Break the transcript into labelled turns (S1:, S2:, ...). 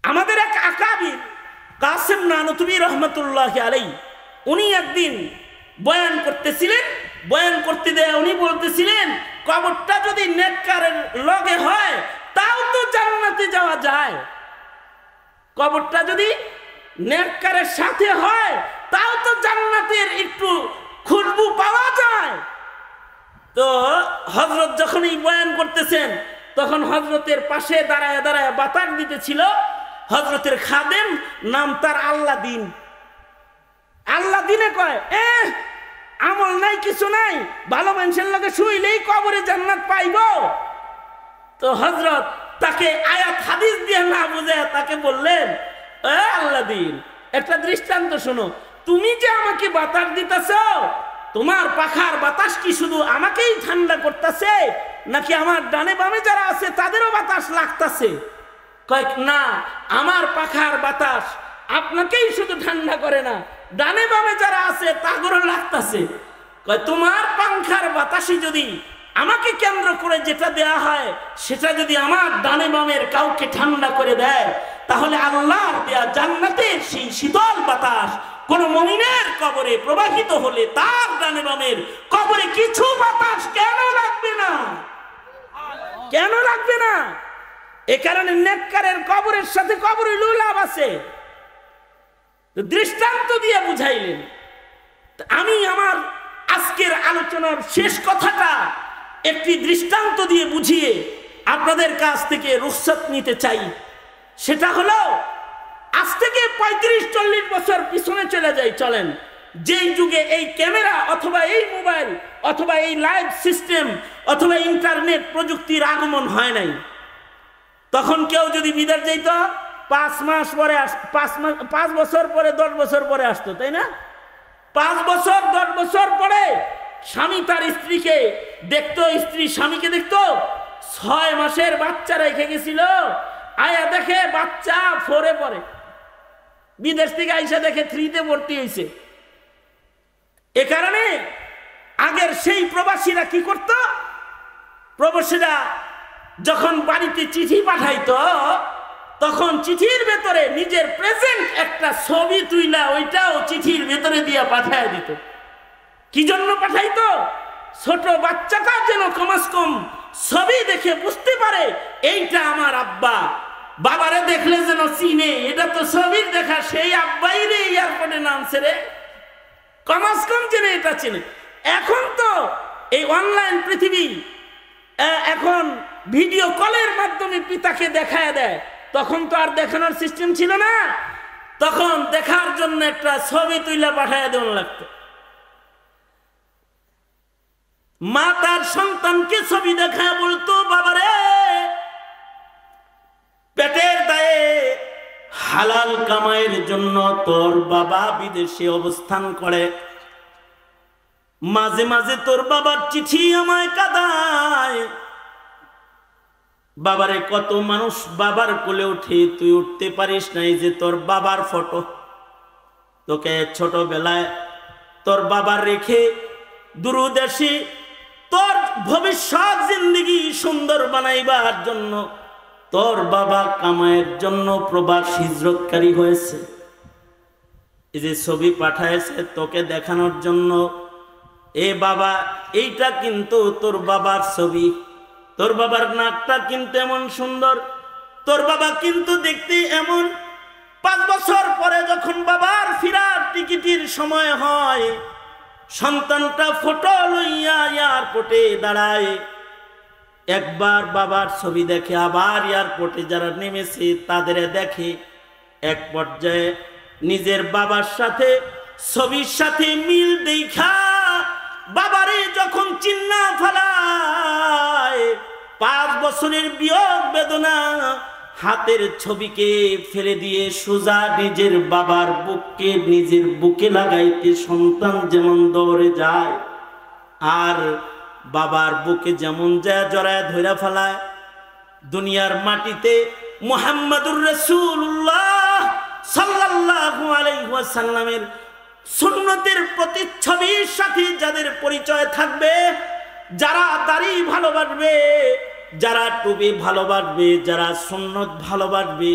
S1: আমাদের এক আকাবির কাসেম নানুতুবি রহমতুল্লাহ আলাই, উনি একদিন বয়ান করতেছিলেন। বয়ান করতে দেয় উনি বলতেছিলেন, কবরটা যদি নেককারের লগে হয় তাও তো জান্নাতে যাওয়া যায়। কবরটা যদি নেককারের সাথে হয় তাও তো জান্নাতের একটু খুশবু পাওয়া যায়। তো হযরত যখন এই বয়ান করতেছেন তখন হযরতের পাশে দাঁড়ায় দাঁড়ায় বাতাস দিতেছিল হযরতের খাদেম, নাম তার আল্লাদিন। আল্লাদিনে কয়, আমল নাই কিছু নাই, ভালো মানুষের লগে শুইলেই কবরে জান্নাত পাইব। তো হযরত তাকে আয়াত হাদিস দিয়ে না বুঝে তাকে বললেন, আল্লাদিন, একটা দৃষ্টান্ত শোনো। তুমি যে আমাকে বাতাস দিতেছ, তোমার পাখার বাতাস কি শুধু আমাকেই ঠান্ডা করতেছে, নাকি আমার ডানে বামে যারা আছে তাদেরও বাতাস লাগতেছে? কয়, না, আমার পাখার বাতাস আপনাকেই শুধু ঠান্ডা করে না, ডানে বামে যারা আছে তাদেরও লাগতেছে। কয়, তোমার পাখার বাতাসই যদি আমাকে কেন্দ্র করে যেটা দেয়া হয় সেটা যদি আমার ডানে বামের কাউকে ঠান্ডা করে দেয়, তাহলে আল্লাহর দেয়া জান্নাতের সেই শীতল বাতাস কোন মুমিনের কবরে প্রবাহিত হলে তার ডানে বামের কবরে কিছু বাতাস কেন লাগবে না? কেন লাগবে না? এ কারণে নেককারের কবরের সাথে কবরে লাভ আছে। দৃষ্টান্ত দিয়ে বুঝাইলেন। আমি আমার আজকের আলোচনার শেষ কথাটা একটি দৃষ্টান্ত দিয়ে বুঝিয়ে আপনাদের কাছ থেকে রুখসত নিতে চাই। সেটা হলো, আজ থেকে 35-40 বছর পিছনে চলে যাই, চলেন। যেই যুগে এই ক্যামেরা অথবা এই মোবাইল অথবা এই লাইভ সিস্টেম অথবা ইন্টারনেট প্রযুক্তির আগমন হয় নাই, তখন কেউ যদি বিদেশ যেত 5 মাস পরে 5 বছর পরে 10 বছর পরে আসতো, তাই না? 5 বছর 10 বছর পরে স্বামী তার স্ত্রীকে দেখতো, স্ত্রী স্বামীকে দেখতো। 6 মাসের বাচ্চা রেখে গেছিল, আয়া দেখে বাচ্চা 4-এ পড়ে, বিদেশ থেকে আইসা দেখে 3-তে ভর্তি হয়েছে। এ কারণে আগের সেই প্রবাসীরা কি করত? প্রবাসীরা যখন বাড়িতে চিঠি পাঠাইতো, তখন চিঠির ভেতরে নিজের প্রেজেন্ট একটা ছবি তুইলা ওইটাও চিঠির ভেতরে দিয়ে পাঠায় দিত। কি জন্য পাঠাইতো? ছোট বাচ্চাটা যেন কমাস কম ছবি দেখে বুঝতে পারে এইটা আমার আব্বা। বাবারে দেখলে যেন চিনে, এটা তো ছবির দেখা, সেই আব্বাই রে এয়ারপোর্টে নামছে রে, কমাস কম চেনে, এটা চেনে। এখন তো এই অনলাইন পৃথিবী, এখন ভিডিও কলের মাধ্যমে পিতাকে দেখায় দেয়। তখন তো আর দেখানোর সিস্টেম ছিল না, তখন দেখার জন্য একটা ছবি তুইলা পাঠায় দেওয়া লাগতো। মা তার সন্তানকে ছবি দেখায় বলতো, বাবারে, পেটের দায়ে হালাল কামাইয়ের জন্য তোর বাবা বিদেশে অবস্থান করে, মাঝে মাঝে তোর বাবার চিঠি আমায় কাঁদায়। বাবারে, কত মানুষ বাবার কোলে উঠে, তুই উঠতে পারিস নাই, যে তোর বাবার ফটো, তোকে ছোটবেলায় তোর বাবার রেখে দূরদেশে তোর ভবিষ্যৎ জিন্দেগি সুন্দর বানাইবার জন্য তোর বাবা কামাইয়ের জন্য প্রবাস হিজরতকারী হয়েছে। এই যে ছবি পাঠাইছে তোকে দেখানোর জন্য, এ বাবা, এইটা কিন্তু তোর বাবার ছবি, তোর বাবার নাকটা কিন্তু এমন সুন্দর, তোর বাবা কিন্তু দেখতে এমন। 5 বছর পরে যখন বাবার ফিরার টিকিটের সময় হয়, সন্তানটা ফটো লইয়া এয়ারপোর্টে দাঁড়ায়, একবার বাবার ছবি দেখে, আবার এয়ারপোর্টে যারা নেমেছে তাদের দেখে, এক পর্যায়ে নিজের বাবার সাথে ছবির সাথে মিল দেখা বাবারে যখন চিন্না ফেলায়, 5 বছরের বিয়োগ বেদনা হাতের ছবিকে ফেলে দিয়ে সোজা নিজের বাবার বুককে নিজের বুকে লাগাইতে সন্তান যেমন দৌড়ে যায়, আর বাবার বুকে যেমন যায় জড়ায় ধরে ফেলায়, দুনিয়ার মাটিতে মুহাম্মাদুর রাসূলুল্লাহ সাল্লাল্লাহু আলাইহি ওয়াসাল্লামের সুন্নতের প্রতিচ্ছবির সাথে যাদের পরিচয় থাকবে, যারা দাড়ি ভালোবাসবে, যারা টুপি ভালোবাসবে, যারা সুন্নত ভালোবাসবে,